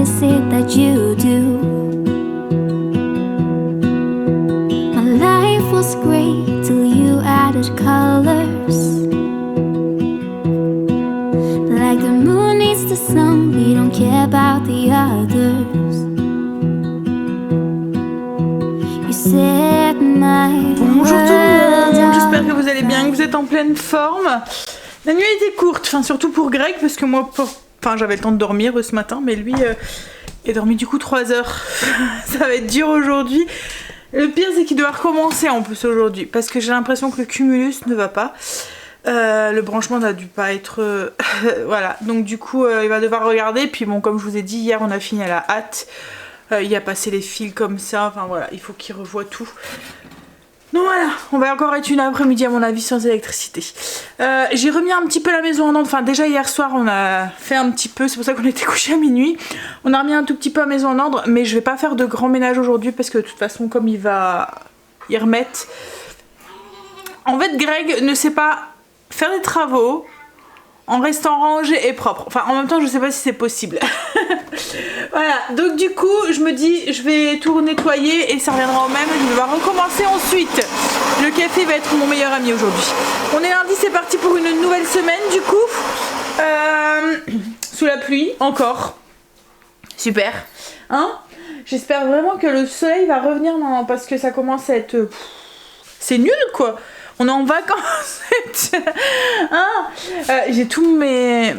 is it that you do? My life was great till you added colors. Like the moon needs the sun, we don't care about the others. You set my Bonjour tout le monde, world j'espère que vous allez bien, que vous êtes en pleine forme. La nuit a été courte, enfin surtout pour Greg, parce que moi, j'avais le temps de dormir ce matin, mais lui est dormi du coup 3 heures. Ça va être dur aujourd'hui. Le pire c'est qu'il doit recommencer en plus aujourd'hui, parce que j'ai l'impression que le cumulus ne va pas. Le branchement n'a dû pas être... voilà, donc du coup il va devoir regarder, puis bon comme je vous ai dit, hier on a fini à la hâte. Il a passé les fils comme ça, enfin voilà, il faut qu'il revoie tout. Donc voilà, on va encore être une après-midi à mon avis sans électricité. J'ai remis un petit peu la maison en ordre, enfin déjà hier soir on a fait un petit peu, c'est pour ça qu'on était couché à minuit. On a remis un tout petit peu la maison en ordre, mais je vais pas faire de grand ménage aujourd'hui parce que de toute façon comme il va y remettre... En fait Greg ne sait pas faire des travaux en restant rangé et propre. Enfin en même temps je sais pas si c'est possible. Voilà, donc du coup je me dis je vais tout nettoyer et ça reviendra au même. Je vais recommencer ensuite. Le café va être mon meilleur ami aujourd'hui. On est lundi, c'est parti pour une nouvelle semaine du coup. Sous la pluie, encore. Super. Hein? J'espère vraiment que le soleil va revenir maintenant parce que ça commence à être... C'est nul quoi. On est en vacances. Hein? J'ai tous mes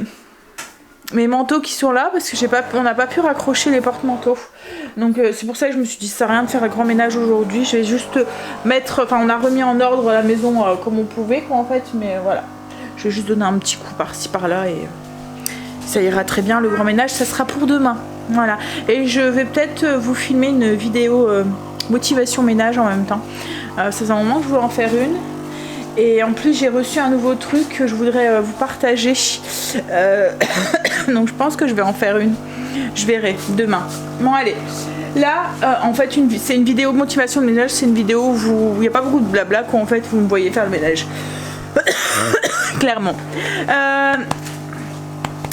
manteaux qui sont là parce que on n'a pas pu raccrocher les porte-manteaux. Donc c'est pour ça que je me suis dit ça sert à rien de faire un grand ménage aujourd'hui. Je vais juste mettre... Enfin on a remis en ordre la maison comme on pouvait quoi en fait. Mais voilà. Je vais juste donner un petit coup par-ci par-là et ça ira très bien. Le grand ménage ça sera pour demain. Voilà. Et je vais peut-être vous filmer une vidéo motivation ménage en même temps. Ça fait un moment que je voulais en faire une. Et en plus j'ai reçu un nouveau truc que je voudrais vous partager. Donc je pense que je vais en faire une. Je verrai demain. Bon allez. Là en fait c'est une vidéo motivation de ménage. C'est une vidéo où il n'y a pas beaucoup de blabla quoi. En fait vous me voyez faire le ménage. Clairement.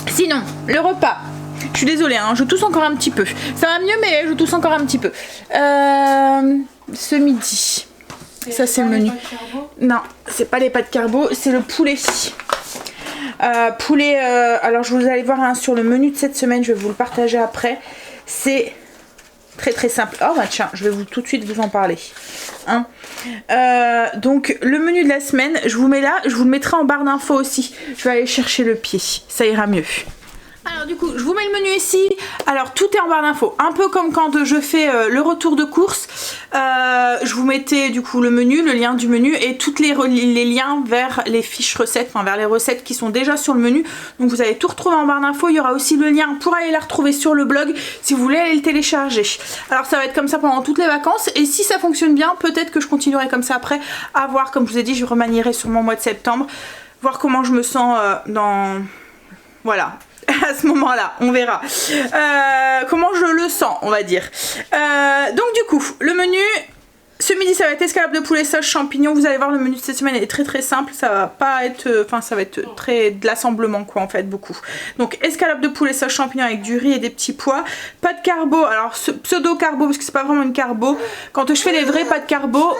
Sinon le repas. Je suis désolée hein, je tousse encore un petit peu. Ça va mieux mais je tousse encore un petit peu. Ce midi. Ça c'est le menu. Non, c'est pas les pâtes carbo, c'est le poulet. Poulet, alors je vous allez voir hein, sur le menu de cette semaine, je vais vous le partager après. C'est très très simple. Oh bah tiens, je vais tout de suite vous en parler. Hein. Donc le menu de la semaine, je vous mets là, je vous le mettrai en barre d'infos aussi. Je vais aller chercher le pied, ça ira mieux. Alors du coup je vous mets le menu ici. Alors tout est en barre d'infos, un peu comme quand je fais le retour de course. Je vous mettais du coup le menu, le lien du menu et tous les liens vers les fiches recettes, enfin vers les recettes qui sont déjà sur le menu. Donc vous allez tout retrouver en barre d'infos. Il y aura aussi le lien pour aller la retrouver sur le blog si vous voulez aller le télécharger. Alors ça va être comme ça pendant toutes les vacances et si ça fonctionne bien peut-être que je continuerai comme ça après. À voir, comme je vous ai dit, je remanierai sur mon mois de septembre, voir comment je me sens dans... Voilà. À ce moment là on verra comment je le sens on va dire. Donc du coup le menu ce midi ça va être escalope de poulet sauce champignons. Vous allez voir le menu de cette semaine est très très simple, ça va pas être enfin ça va être très de l'assemblement quoi en fait beaucoup. Donc escalope de poulet sauce champignons avec du riz et des petits pois, pâte carbo, alors pseudo carbo parce que c'est pas vraiment une carbo. Quand je fais les vraies pâtes carbo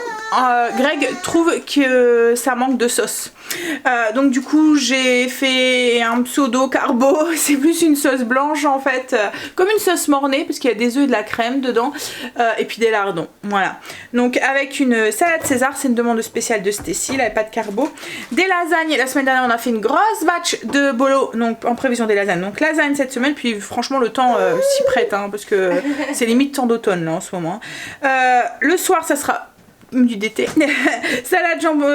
Greg trouve que ça manque de sauce. Donc du coup j'ai fait un pseudo carbo, c'est plus une sauce blanche en fait, comme une sauce mornay parce qu'il y a des œufs et de la crème dedans et puis des lardons, voilà. Donc avec une salade César, c'est une demande spéciale de Stacy, la pâte carbo, des lasagnes. La semaine dernière on a fait une grosse batch de bolo, donc en prévision des lasagnes, donc lasagne cette semaine, puis franchement le temps s'y prête hein, parce que c'est limite temps d'automne là en ce moment. Le soir ça sera du DT. Salade jambon,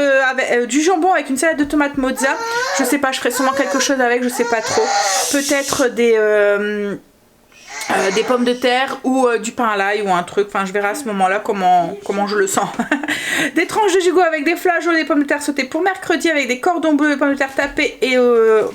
du jambon avec une salade de tomates mozza. Je sais pas, je ferai sûrement quelque chose avec, je sais pas trop. Peut-être des pommes de terre ou du pain à l'ail ou un truc, enfin je verrai à ce moment là comment je le sens. Des tranches de gigot avec des flageolets, des pommes de terre sautées pour mercredi avec des cordons bleus, des pommes de terre tapées et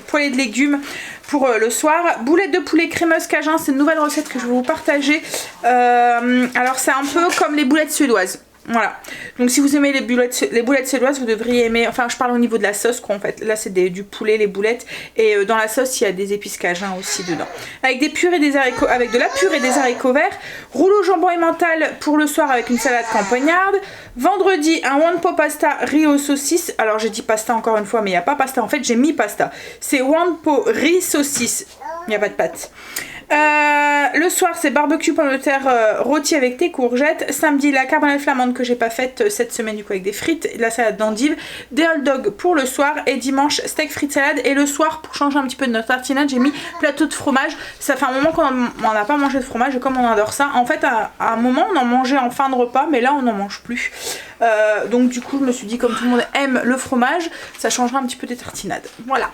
poêlées de légumes pour le soir. Boulettes de poulet crémeuse cajun, c'est une nouvelle recette que je vais vous partager. Alors c'est un peu comme les boulettes suédoises. Voilà, donc si vous aimez les boulettes suédoises, vous devriez aimer, enfin je parle au niveau de la sauce quoi en fait, là c'est du poulet les boulettes, et dans la sauce il y a des épices cajun aussi dedans. Avec des purées des haricots, avec de la purée des haricots verts, rouleau jambon emmental pour le soir avec une salade campagnarde. Vendredi, un Wanpo pasta riz aux saucisses, alors j'ai dit pasta encore une fois mais il n'y a pas pasta, en fait j'ai mis pasta. C'est Wanpo riz saucisse, il n'y a pas de pâte. Le soir c'est barbecue pommes de terre rôti avec tes courgettes. Samedi la carbonade flamande que j'ai pas faite cette semaine du coup avec des frites, de la salade d'endive, des hot dogs pour le soir, et dimanche steak frites salade. Et le soir pour changer un petit peu de notre tartinade j'ai mis plateau de fromage. Ça fait un moment qu'on n'a pas mangé de fromage et comme on adore ça, en fait à un moment on en mangeait en fin de repas mais là on n'en mange plus. Donc du coup je me suis dit comme tout le monde aime le fromage, ça changera un petit peu des tartinades. Voilà.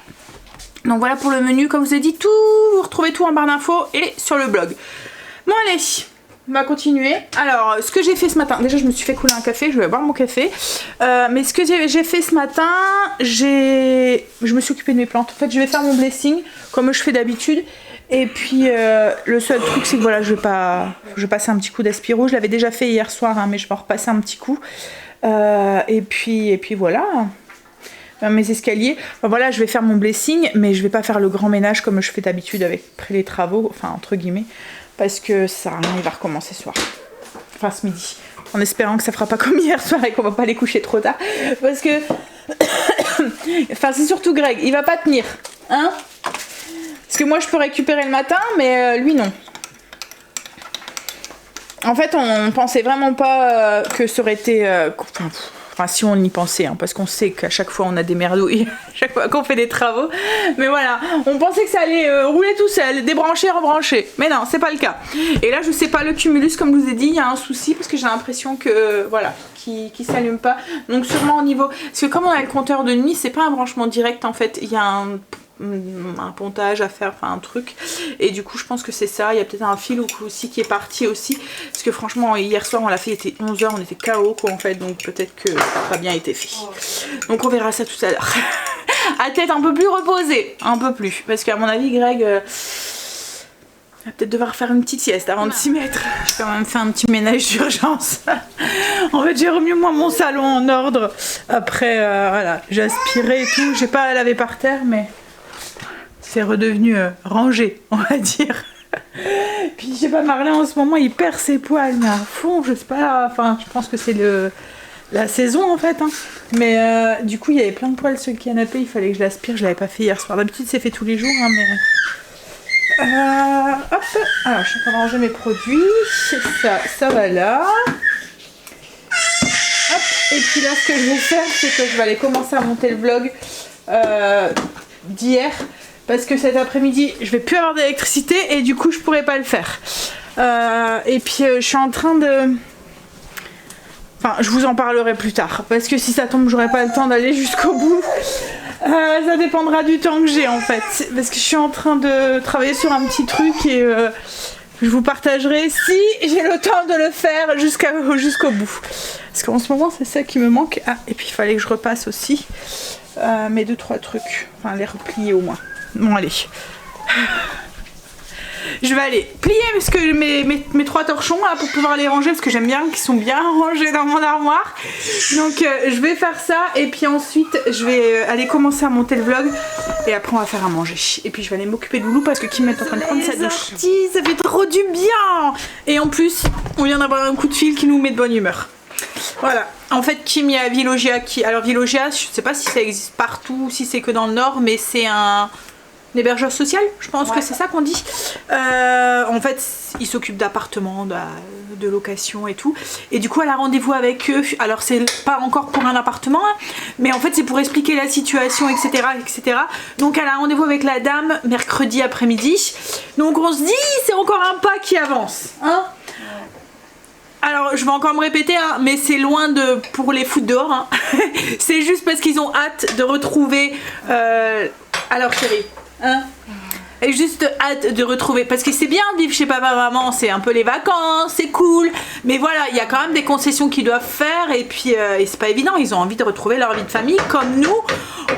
Donc voilà pour le menu, comme je vous ai dit, tout, vous retrouvez tout en barre d'infos et sur le blog. Bon allez, on va continuer. Alors ce que j'ai fait ce matin, déjà je me suis fait couler un café, je vais boire mon café. Mais ce que j'ai fait ce matin, je me suis occupée de mes plantes. En fait je vais faire mon blessing comme je fais d'habitude. Et puis le seul truc c'est que voilà, je vais passer un petit coup d'aspiro. Je l'avais déjà fait hier soir hein, mais je vais en repasser un petit coup. Et puis voilà. Mes escaliers, enfin, voilà je vais faire mon blessing mais je vais pas faire le grand ménage comme je fais d'habitude après les travaux, enfin entre guillemets, parce que ça il va recommencer ce soir, enfin ce midi, en espérant que ça fera pas comme hier soir et qu'on va pas les coucher trop tard, parce que enfin c'est surtout Greg, il va pas tenir hein, parce que moi je peux récupérer le matin mais lui non. En fait on pensait vraiment pas que ça aurait été enfin si on y pensait hein, parce qu'on sait qu'à chaque fois on a des merdouilles à chaque fois qu'on fait des travaux, mais voilà on pensait que ça allait rouler tout seul, débrancher, rebrancher, mais non c'est pas le cas. Et là je sais pas, le cumulus comme je vous ai dit il y a un souci parce que j'ai l'impression que voilà qui s'allume pas, donc sûrement au niveau, parce que comme on a le compteur de nuit c'est pas un branchement direct en fait, il y a un pontage à faire, enfin un truc, et du coup je pense que c'est ça. Il y a peut-être un fil aussi qui est parti aussi, parce que franchement hier soir on l'a fait, il était 11 h, on était KO quoi en fait, donc peut-être que ça n'a pas bien été fait, donc on verra ça tout à l'heure. À tête un peu plus reposée, un peu plus, parce qu'à mon avis Greg va peut-être devoir faire une petite sieste avant de s'y mettre. Je vais quand même faire un petit ménage d'urgence. En fait j'ai remis moi mon salon en ordre après voilà, j'ai aspiré et tout, j'ai pas à laver par terre mais c'est redevenu rangé, on va dire. Puis je sais pas, Marlin en ce moment il perd ses poils mais à fond, je sais pas, enfin je pense que c'est la saison en fait hein. Mais du coup il y avait plein de poils sur le canapé, il fallait que je l'aspire, je l'avais pas fait hier soir, d'habitude c'est fait tous les jours hein, mais hop, alors je suis en train de ranger mes produits, ça va là. Hop, et puis là ce que je vais faire c'est que je vais aller commencer à monter le vlog d'hier, parce que cet après-midi je vais plus avoir d'électricité et du coup je pourrais pas le faire. Et puis je suis en train de... Enfin je vous en parlerai plus tard, parce que si ça tombe j'aurai pas le temps d'aller jusqu'au bout. Ça dépendra du temps que j'ai en fait, parce que je suis en train de travailler sur un petit truc et je vous partagerai si j'ai le temps de le faire jusqu'au bout. Parce qu'en ce moment c'est ça qui me manque. Ah, et puis il fallait que je repasse aussi mes 2-3 trucs, enfin les replier au moins. Bon allez, je vais aller plier parce que mes 3 torchons là pour pouvoir les ranger, parce que j'aime bien qu'ils sont bien rangés dans mon armoire. Donc je vais faire ça et puis ensuite je vais aller commencer à monter le vlog et après on va faire à manger. Et puis je vais aller m'occuper de Loulou parce que Kim est en train de prendre sa douche. Ça fait trop du bien. Et en plus on vient d'avoir un coup de fil qui nous met de bonne humeur. Voilà, en fait Kim, il y a Vilogia qui... Alors Vilogia, je sais pas si ça existe partout, si c'est que dans le nord, mais c'est un hébergeur social, je pense que c'est ça qu'on dit. En fait, il s'occupe d'appartements, de location et tout. Et du coup, elle a rendez-vous avec eux. Alors, c'est pas encore pour un appartement, hein, mais en fait, c'est pour expliquer la situation, etc., etc. Donc, elle a rendez-vous avec la dame mercredi après-midi. Donc, on se dit, c'est encore un pas qui avance, hein. Alors je vais encore me répéter hein, mais c'est loin de pour les foutre dehors hein. C'est juste parce qu'ils ont hâte de retrouver alors chérie hein, Et juste hâte de retrouver, parce que c'est bien de vivre chez papa maman, c'est un peu les vacances, c'est cool, mais voilà, il y a quand même des concessions qu'ils doivent faire, et puis et c'est pas évident, ils ont envie de retrouver leur vie de famille comme nous.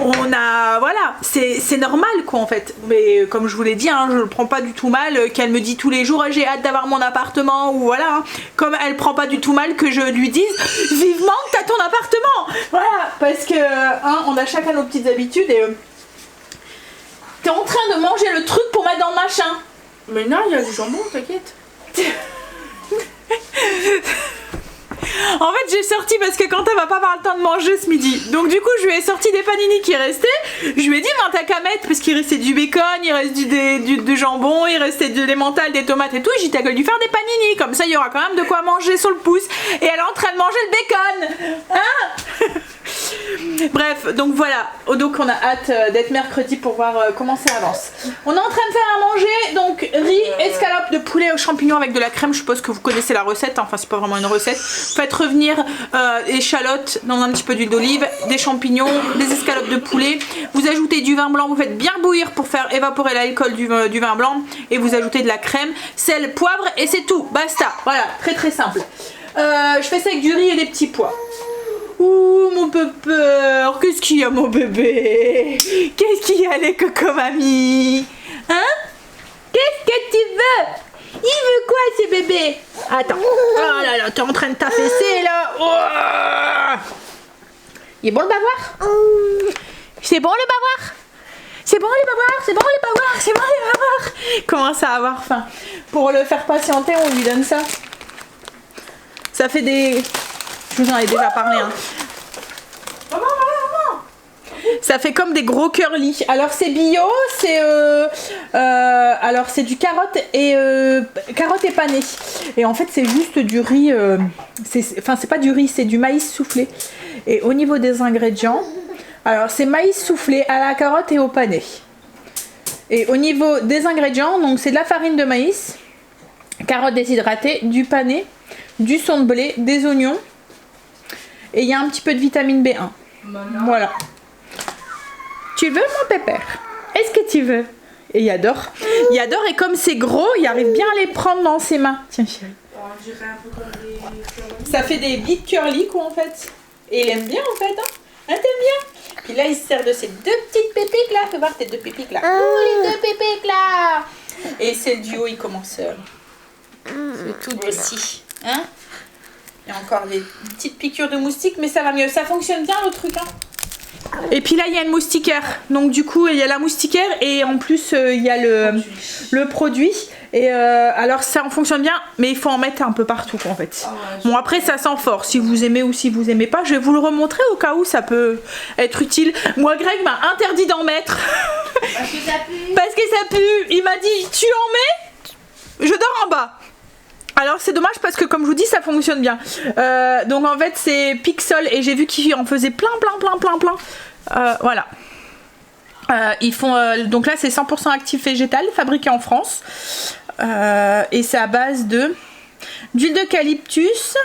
On a, voilà, c'est normal quoi en fait, mais comme je vous l'ai dit, hein, je le prends pas du tout mal qu'elle me dit tous les jours j'ai hâte d'avoir mon appartement, ou voilà, hein, comme elle prend pas du tout mal que je lui dise vivement que t'as ton appartement, voilà, parce que hein, on a chacun nos petites habitudes et t'es en train de manger le truc pour mettre dans le machin. Mais non, il y a du jambon, t'inquiète. En fait j'ai sorti parce que Quentin va pas avoir le temps de manger ce midi. Donc du coup je lui ai sorti des panini qui restaient. Je lui ai dit ben t'as qu'à mettre, parce qu'il restait du bacon, il reste du jambon, il restait de l'emmental, des tomates et tout. J'ai dit t'as qu'à lui faire des panini, comme ça il y aura quand même de quoi manger sur le pouce. Et elle est en train de manger le bacon. Hein. Bref, donc voilà, donc on a hâte d'être mercredi pour voir comment ça avance. On est en train de faire à manger, donc riz, escalope de poulet aux champignons avec de la crème, je suppose que vous connaissez la recette, enfin c'est pas vraiment une recette. Faites revenir échalotes dans un petit peu d'huile d'olive, des champignons, des escalopes de poulet, vous ajoutez du vin blanc, vous faites bien bouillir pour faire évaporer l'alcool du vin blanc, et vous ajoutez de la crème, sel, poivre et c'est tout, basta, voilà, très très simple. Je fais ça avec du riz et des petits pois. Ouh mon bébé, qu'est-ce qu'il y a mon bébé? Qu'est-ce qu'il y a les coco mamie? Hein? Qu'est-ce que tu veux? Il veut quoi ce bébé? Attends, oh là là, t'es en train de t'affaisser là. Oh, il est bon le bavoir? C'est bon le bavoir? C'est bon les bavoirs, c'est bon les bavoirs, c'est bon les bavoirs. Commence à avoir faim. Pour le faire patienter, on lui donne ça. Ça fait des... Je vous en ai déjà parlé. Hein. Ça fait comme des gros curly. Alors c'est bio, c'est alors c'est du carotte et pané. Et en fait c'est juste du riz. Enfin c'est pas du riz, c'est du maïs soufflé. Et au niveau des ingrédients, alors c'est maïs soufflé à la carotte et au pané. Et au niveau des ingrédients, donc c'est de la farine de maïs, carottes déshydratées, du pané, du son de blé, des oignons. Et il y a un petit peu de vitamine B1. Voilà. Tu veux mon pépère? Est-ce que tu veux? Et il adore. Il adore et comme c'est gros, il arrive bien à les prendre dans ses mains. Tiens chérie. On dirait un peu comme des... Ça fait des bits curly quoi en fait. Et il aime bien en fait. Hein, t'aimes bien? Puis là il se sert de ces deux petites pépiques là. Fais voir tes deux pépiques là. Oh les deux pépiques là. Et c'est le duo il commence. C'est tout aussi. Hein? Il y a encore des petites piqûres de moustiques, mais ça va mieux. Ça fonctionne bien le truc. Hein. Et puis là, il y a une moustiquaire. Donc du coup, il y a la moustiquaire et en plus, il y a le produit. Et alors ça en fonctionne bien, mais il faut en mettre un peu partout en fait. Bon après, ça sent fort. Si vous aimez ou si vous aimez pas, je vais vous le remontrer au cas où ça peut être utile. Moi, Greg m'a interdit d'en mettre. Parce que ça pue. Parce que ça pue. Il m'a dit, tu en mets? Je dors en bas. Alors c'est dommage parce que comme je vous dis ça fonctionne bien. Donc en fait c'est Pixel et j'ai vu qu'ils en faisaient plein. Voilà. Ils font donc là c'est 100% actif végétal fabriqué en France et c'est à base de d'huile d'eucalyptus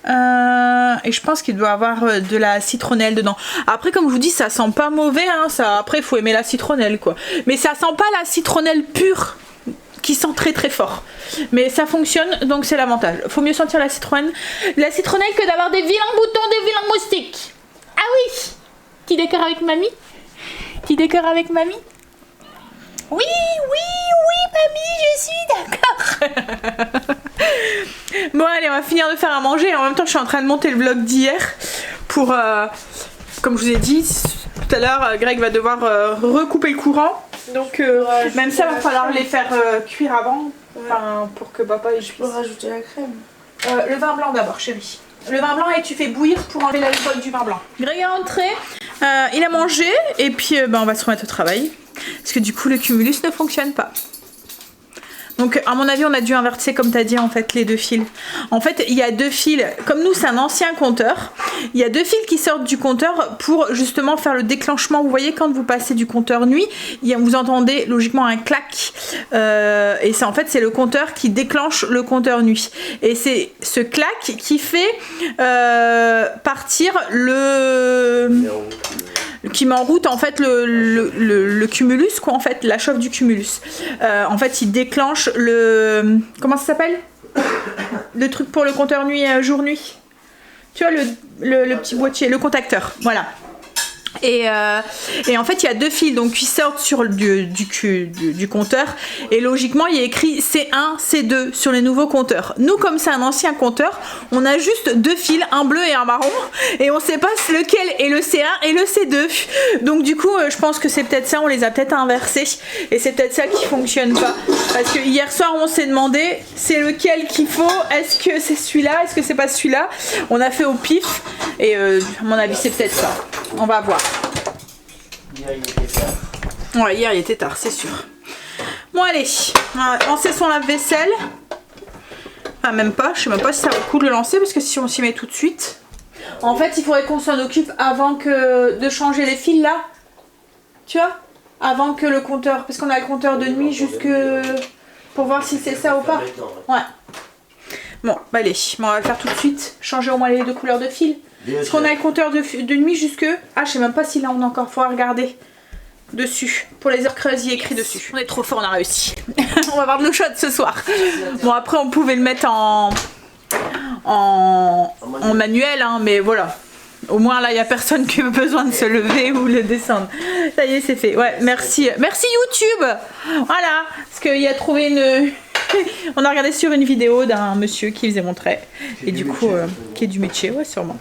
et je pense qu'il doit avoir de la citronnelle dedans. Après comme je vous dis ça sent pas mauvais hein, ça, après il faut aimer la citronnelle quoi, mais ça sent pas la citronnelle pure qui sent très très fort, mais ça fonctionne donc c'est l'avantage. Faut mieux sentir la citronnelle que d'avoir des vilains boutons, des vilains moustiques. Ah oui, tu d'accord avec mamie? Tu d'accord avec mamie? Oui mamie, je suis d'accord. Bon allez, on va finir de faire à manger. En même temps je suis en train de monter le vlog d'hier pour comme je vous ai dit tout à l'heure, Greg va devoir recouper le courant. Donc même ça va falloir les faire cuire avant, enfin, pour que papa il puisse rajouter la crème. le vin blanc d'abord chérie. Le vin blanc et tu fais bouillir pour enlever l'alcool du vin blanc. Greg est rentré, il a mangé et puis on va se remettre au travail. Parce que du coup le cumulus ne fonctionne pas. Donc à mon avis on a dû inverser comme tu as dit en fait les deux fils. En fait il y a deux fils, comme nous c'est un ancien compteur, il y a deux fils qui sortent du compteur pour justement faire le déclenchement. Vous voyez quand vous passez du compteur nuit, vous entendez logiquement un clac et c'est en fait c'est le compteur qui déclenche le compteur nuit. Et c'est ce clac qui fait partir qui met en route en fait le cumulus, quoi, en fait, la chauffe du cumulus. En fait, il déclenche le... Comment ça s'appelle? Le truc pour le compteur nuit, jour-nuit. Tu vois, le petit boîtier, le contacteur, voilà. Et en fait, il y a 2 fils donc, qui sortent sur du compteur. Et logiquement, il y a écrit C1, C2 sur les nouveaux compteurs. Nous, comme c'est un ancien compteur, on a juste 2 fils, un bleu et un marron. Et on sait pas lequel est le C1 et le C2. Donc du coup, je pense que c'est peut-être ça, on les a peut-être inversés. Et c'est peut-être ça qui fonctionne pas. Parce que hier soir, on s'est demandé, c'est lequel qu'il faut? Est-ce que c'est celui-là? Est-ce que c'est pas celui-là? On a fait au pif. Et à mon avis, c'est peut-être ça. On va voir. Hier il était tard. Ouais, hier il était tard, c'est sûr. Bon allez, on va lancer son lave-vaisselle. Enfin même pas, je sais même pas si ça vaut le coup de le lancer parce que si on s'y met tout de suite. En fait, il faudrait qu'on s'en occupe avant de changer les fils là. Tu vois? Avant que le compteur, parce qu'on a le compteur de nuit jusque... pour voir si c'est ça ou pas. Ouais. Bon, bah allez, on va le faire tout de suite. Changer au moins les 2 couleurs de fil. Parce qu'on a le compteur de nuit jusque... Ah, je sais même pas si là on a encore... Faut regarder dessus. Pour les heures creuses, il y a écrit dessus. On est trop fort, on a réussi. On va avoir de l'eau chaude ce soir. Bon, après on pouvait le mettre en manuel, hein, mais voilà. Au moins là, il n'y a personne qui a besoin de se lever ou le descendre. Ça y est, c'est fait. Ouais, merci. Merci YouTube. Voilà. Parce qu'il a trouvé une... On a regardé sur une vidéo d'un monsieur qui faisait mon trait. Et du coup, qui est du métier, ouais, sûrement.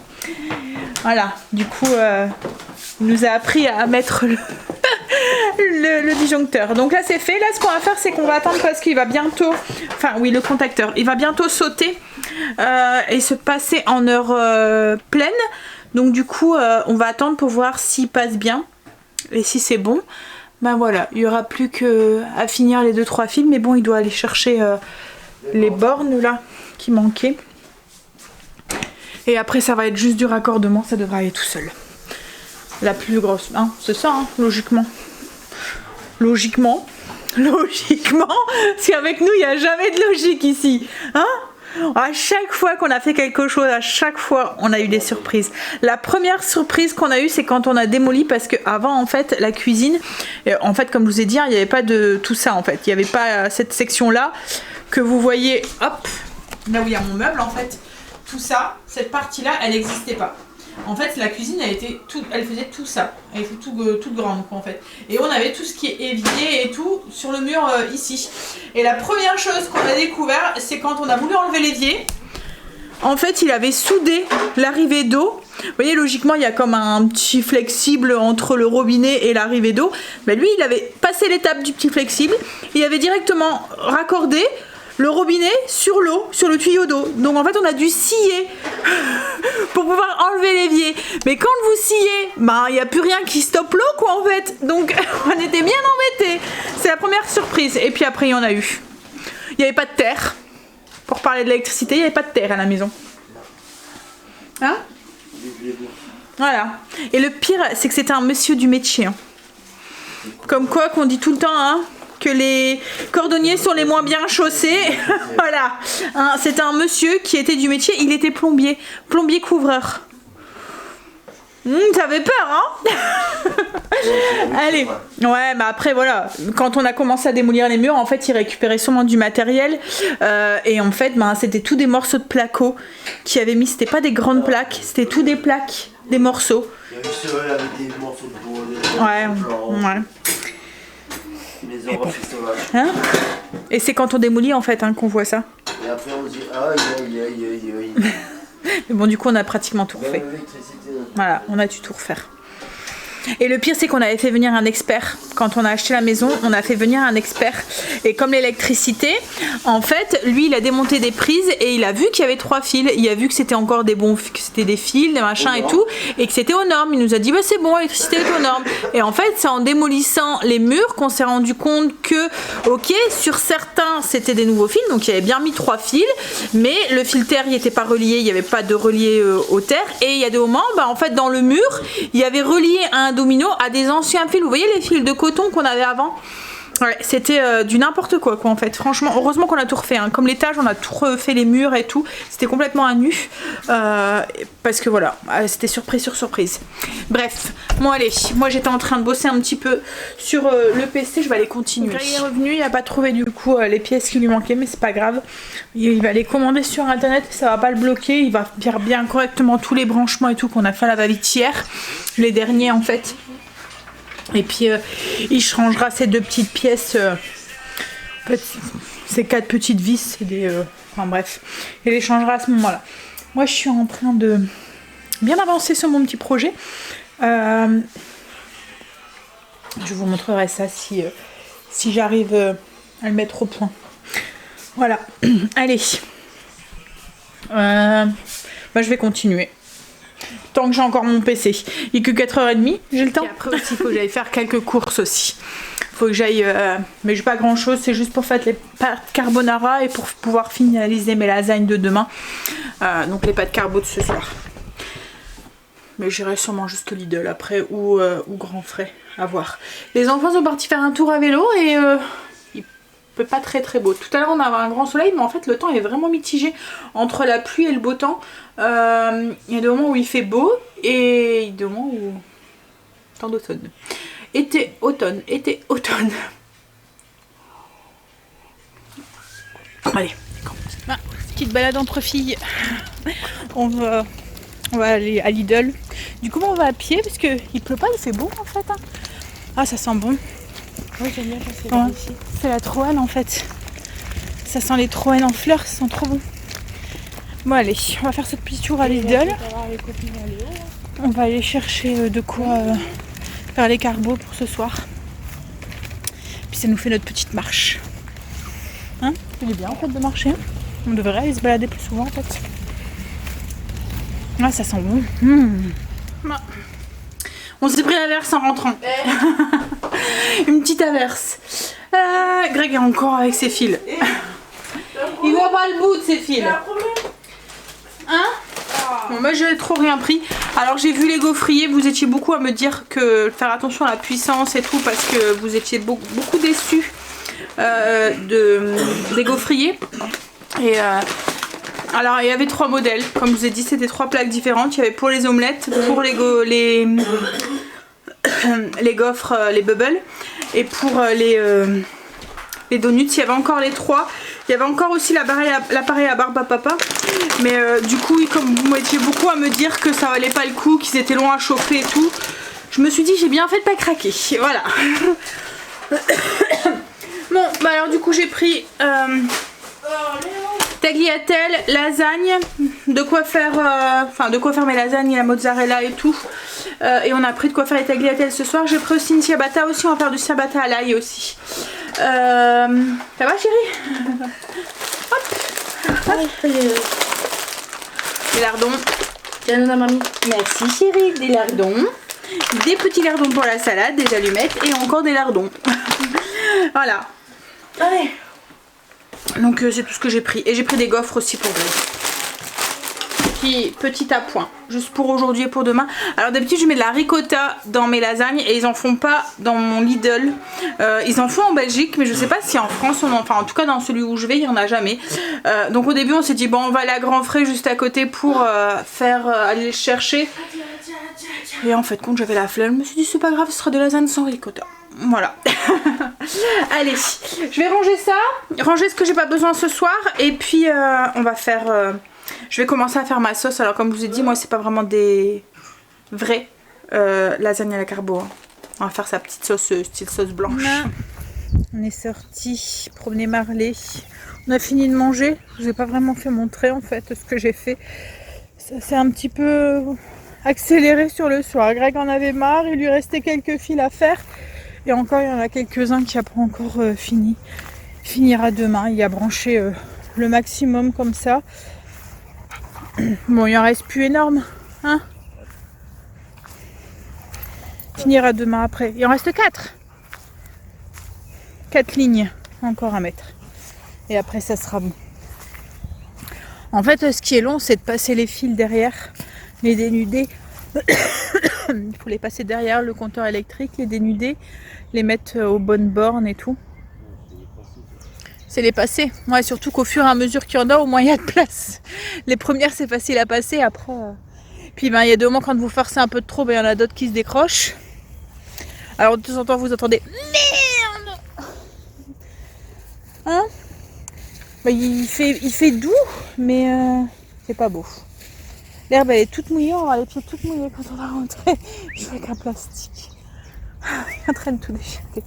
Voilà. Du coup, il nous a appris à mettre le disjoncteur. Donc là, c'est fait. Là, ce qu'on va faire, c'est qu'on va attendre parce qu'il va bientôt... Enfin, oui, le contacteur. Il va bientôt sauter et se passer en heure pleine. Donc du coup, on va attendre pour voir s'il passe bien. Et si c'est bon, ben voilà, il n'y aura plus qu'à finir les 2-3 fils. Mais bon, il doit aller chercher les bornes là qui manquaient. Et après, ça va être juste du raccordement. Ça devrait aller tout seul. La plus grosse, hein, c'est ça, hein, logiquement. Logiquement. Parce qu'avec nous, il n'y a jamais de logique ici. Hein? À chaque fois qu'on a fait quelque chose, à chaque fois, on a eu des surprises. La première surprise qu'on a eue, c'est quand on a démoli, parce qu'avant, en fait, la cuisine, en fait, comme je vous ai dit, il n'y avait pas de tout ça, en fait. Il n'y avait pas cette section-là que vous voyez, hop, là où il y a mon meuble, en fait. Tout ça, cette partie-là, elle n'existait pas. En fait, la cuisine, elle faisait tout ça. Elle était toute grande, quoi, en fait. Et on avait tout ce qui est évier et tout sur le mur ici. Et la première chose qu'on a découvert, c'est quand on a voulu enlever l'évier. En fait, il avait soudé l'arrivée d'eau. Vous voyez, logiquement, il y a comme un petit flexible entre le robinet et l'arrivée d'eau. Mais lui, il avait passé l'étape du petit flexible. Il avait directement raccordé le robinet sur l'eau, sur le tuyau d'eau. Donc en fait, on a dû scier pour pouvoir enlever l'évier. Mais quand vous sciez, ben il n'y a plus rien qui stoppe l'eau, quoi, en fait. Donc on était bien embêtés. C'est la première surprise. Et puis après, il y en a eu. Il n'y avait pas de terre. Pour parler de l'électricité, il n'y avait pas de terre à la maison. Hein? Voilà. Et le pire, c'est que c'était un monsieur du métier. Hein. Comme quoi qu'on dit tout le temps, hein, que les cordonniers sont les moins bien chaussés. Voilà. Hein, c'était un monsieur qui était du métier, il était plombier. Plombier couvreur. T'avais peur, hein? Allez. Ouais, mais après, voilà. Quand on a commencé à démolir les murs, en fait, ils récupéraient sûrement du matériel. Et en fait, ben, c'était tout des morceaux de placo qui avaient mis. C'était pas des grandes plaques, c'était tout des plaques, des morceaux. Il y a eu ceux avec des morceaux de bois. Ouais, ouais. Les oreilles sauvages. Hein? Et c'est quand on démolit, en fait, hein, qu'on voit ça. Et après, on se dit aïe. Mais bon, du coup, on a pratiquement tout refait. Voilà, on a dû tout refaire. Et le pire, c'est qu'on avait fait venir un expert. Quand on a acheté la maison, on a fait venir un expert. Et comme l'électricité, en fait, lui, il a démonté des prises et il a vu qu'il y avait 3 fils. Il a vu que c'était encore des bons, que c'était des fils, des machins et tout, et que c'était aux normes. Il nous a dit, bah c'est bon, l'électricité est aux normes. Et en fait, c'est en démolissant les murs qu'on s'est rendu compte que, ok, sur certains, c'était des nouveaux fils, donc il y avait bien mis 3 fils, mais le fil terre, il n'était pas relié, il n'y avait pas de relié aux terres. Et il y a des moments, bah, en fait, dans le mur, il y avait relié un domino à des anciens fils. Vous voyez les fils de coton qu'on avait avant? Ouais, c'était du n'importe quoi en fait. Franchement, heureusement qu'on a tout refait. Hein. Comme l'étage, on a tout refait les murs et tout. C'était complètement à nu. Parce que voilà, c'était surprise sur surprise. Bref, bon allez, moi j'étais en train de bosser un petit peu sur le PC. Je vais aller continuer. Donc, il est revenu, il n'a pas trouvé du coup les pièces qui lui manquaient, mais c'est pas grave. Il va les commander sur internet, ça va pas le bloquer. Il va faire bien correctement tous les branchements et tout qu'on a fait à la va-vite hier. Les derniers en fait. Et puis il changera ces 2 petites pièces, en fait, ces 4 petites vis, c'est des, enfin bref, il les changera à ce moment-là. Moi je suis en train de bien avancer sur mon petit projet. Je vous montrerai ça si j'arrive à le mettre au point. Voilà, allez, bah, je vais continuer. Tant que j'ai encore mon PC. Il n'est que 4h30, j'ai le temps. Et après aussi, il faut que j'aille faire quelques courses aussi. Il faut que j'aille... mais j'ai pas grand chose, c'est juste pour faire les pâtes carbonara et pour pouvoir finaliser mes lasagnes de demain. Donc les pâtes carbo de ce soir. Mais j'irai sûrement juste Lidl après ou Grand Frais, à voir. Les enfants sont partis faire un tour à vélo et... pas très très beau. Tout à l'heure on avait un grand soleil, mais en fait le temps est vraiment mitigé entre la pluie et le beau temps. Il y a des moments où il fait beau et des moments où... temps d'automne. Été, automne, été, automne. Allez, petite balade entre filles. On va aller à Lidl. Du coup on va à pied parce qu'il pleut pas, il fait beau en fait. Hein. Ah ça sent bon. Oui, j'aime bien passer par ici. C'est la Troane en fait. Ça sent les Troènes en fleurs, ça sent trop bon. Bon allez, on va faire ce petit tour à Lidl. On va aller chercher de quoi faire les carbos pour ce soir. Puis ça nous fait notre petite marche. Hein? C'est bien en fait de marcher. Hein, on devrait aller se balader plus souvent en fait. Ah ça sent bon. On s'est pris l'averse en rentrant. Une petite averse. Greg est encore avec ses fils. Il voit pas le bout de ses fils. Hein? Bon, moi j'ai trop rien pris. Alors j'ai vu les gaufriers, vous étiez beaucoup à me dire que faire attention à la puissance et tout parce que vous étiez beaucoup déçus des gaufriers. Et alors il y avait 3 modèles, comme je vous ai dit, c'était 3 plaques différentes. Il y avait pour les omelettes, pour les gaufres, les bubbles, et pour les donuts. Il y avait encore les 3. Il y avait encore aussi l'appareil à barbe à papa. Mais du coup, comme vous étiez beaucoup à me dire que ça valait pas le coup, qu'ils étaient longs à chauffer et tout, je me suis dit j'ai bien fait de pas craquer. Voilà. Bon, bah alors du coup j'ai pris tagliatelle, lasagne, de quoi faire mes lasagnes et la mozzarella et tout. Et on a pris de quoi faire les tagliatelles ce soir. J'ai pris aussi une ciabatta aussi, on va faire du ciabatta à l'ail aussi. Ça va chérie? Hop, des lardons. Tiens, mamie. Merci chérie, des lardons. Des petits lardons pour la salade, des allumettes et encore des lardons. Voilà. Allez. Donc c'est tout ce que j'ai pris. Et j'ai pris des gaufres aussi pour Greg. Petit à point. Juste pour aujourd'hui et pour demain. Alors d'habitude je mets de la ricotta dans mes lasagnes et ils en font pas dans mon Lidl. Ils en font en Belgique, mais je sais pas si en France, enfin en tout cas dans celui où je vais, il y en a jamais. Donc au début on s'est dit bon on va aller à Grand Frais juste à côté pour aller le chercher. Et en fait quand j'avais la flemme, je me suis dit c'est pas grave, ce sera des lasagnes sans ricotta. Voilà. Allez, je vais ranger ça, ranger ce que j'ai pas besoin ce soir et puis on va faire... je vais commencer à faire ma sauce. Alors comme je vous ai dit, moi c'est pas vraiment des vrais lasagnes à la carbo. Hein. On va faire sa petite sauce, style sauce blanche. On est sorti promener Marley. On a fini de manger. Je vous ai pas vraiment fait montrer en fait ce que j'ai fait. Ça s'est un petit peu accéléré sur le soir. Greg en avait marre, il lui restait quelques fils à faire. Et encore il y en a quelques-uns qui n'a pas encore fini. Il finira demain. Il a branché le maximum comme ça. Bon, il en reste plus énorme, hein. Finira demain après. Il en reste 4. 4 lignes encore à mettre. Et après, ça sera bon. En fait, ce qui est long, c'est de passer les fils derrière, les dénuder. Il faut les passer derrière le compteur électrique, les dénuder, les mettre aux bonnes bornes et tout. C'est les passer. Ouais, surtout qu'au fur et à mesure qu'il y en a, au moins il y a de place. Les premières, c'est facile à passer. Après, puis ben, il y a des moments quand vous forcez un peu de trop, ben, il y en a d'autres qui se décrochent. Alors de temps en temps, vous entendez merde. Hein? Ben, il fait doux, mais c'est pas beau. L'herbe elle est toute mouillée, on va avoir les pieds tout mouillés quand on va rentrer. Je suis avec un plastique. En train de tout déchirer.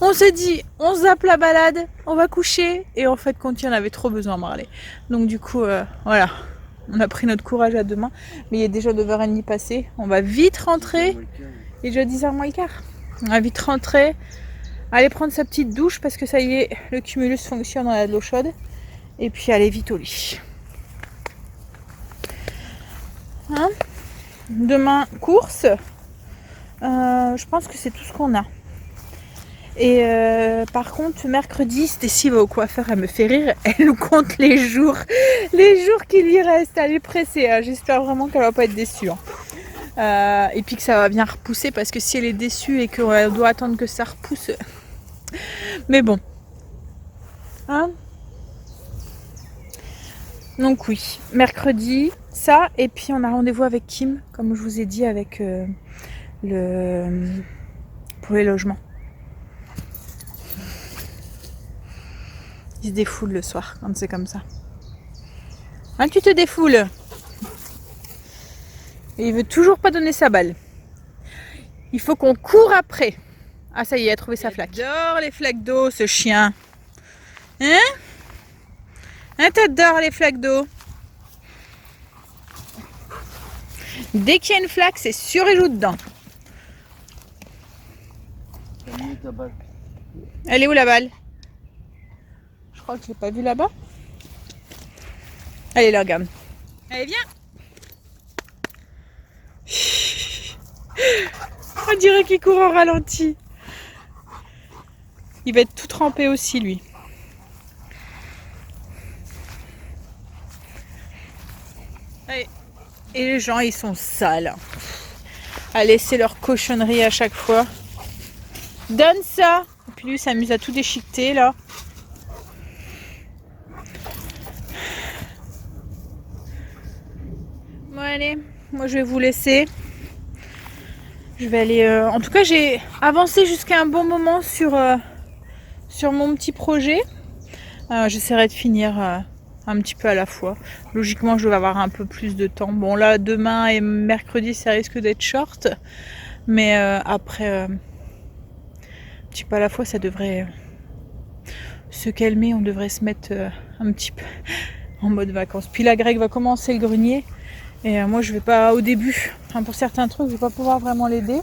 On s'est dit, on zappe la balade, on va coucher. Et en fait, quand il y en avait trop besoin, Marley. Donc du coup, voilà. On a pris notre courage à deux mains. Mais il est déjà 9h30 passé. On va vite rentrer. Il est déjà 10h moins le quart. On va vite rentrer. Aller prendre sa petite douche parce que ça y est, le cumulus fonctionne, on a de l'eau chaude. Et puis aller vite au lit. Hein? Demain, course. Je pense que c'est tout ce qu'on a. Et par contre, mercredi, Stécie va au coiffeur, elle me fait rire. Elle nous compte les jours qui lui restent. Elle est pressée. Hein. J'espère vraiment qu'elle va pas être déçue. Hein. Et puis que ça va bien repousser parce que si elle est déçue et qu'on doit attendre que ça repousse. Mais bon. Hein? Donc oui, mercredi, ça. Et puis on a rendez-vous avec Kim, comme je vous ai dit, avec pour les logements. Il se défoule le soir quand c'est comme ça. Hein, tu te défoules. Et il veut toujours pas donner sa balle. Il faut qu'on court après. Ah ça y est, il a trouvé sa flaque. Il adore les flaques d'eau, ce chien. Hein? Hein, t'adores les flaques d'eau. Dès qu'il y a une flaque, c'est sûr il joue dedans. Elle est où la balle? Je crois que je l'ai pas vue là-bas. Allez là, regarde. Allez, viens. On dirait qu'il court en ralenti. Il va être tout trempé aussi, lui. Allez. Et les gens, ils sont sales. À laisser leur cochonnerie à chaque fois. Donne ça. Et puis lui, il s'amuse à tout déchiqueter, là. Bon, allez. Moi, je vais vous laisser. Je vais aller... En tout cas, j'ai avancé jusqu'à un bon moment sur mon petit projet. J'essaierai de finir un petit peu à la fois. Logiquement, je vais avoir un peu plus de temps. Bon, là, demain et mercredi, ça risque d'être short. Mais après, un petit peu à la fois, ça devrait se calmer. On devrait se mettre un petit peu en mode vacances. Puis là, Greg va commencer le grenier. Et moi, je vais pas au début. Enfin, pour certains trucs, je vais pas pouvoir vraiment l'aider.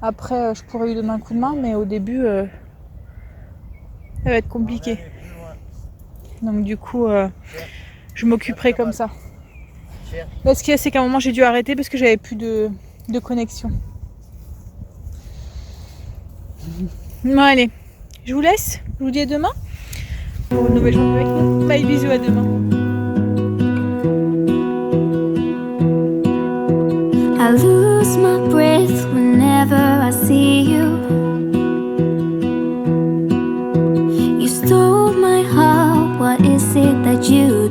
Après, je pourrais lui donner un coup de main. Mais au début, ça va être compliqué. Donc du coup, je m'occuperai comme ça. Là, ce qu'il y a, c'est qu'à un moment, j'ai dû arrêter parce que j'avais plus de connexion. Bon, allez, je vous laisse. Je vous dis à demain pour une nouvelle journée avec nous. Bye, bisous, à demain. I lose my breath whenever I see you. You stole my heart, what is it that you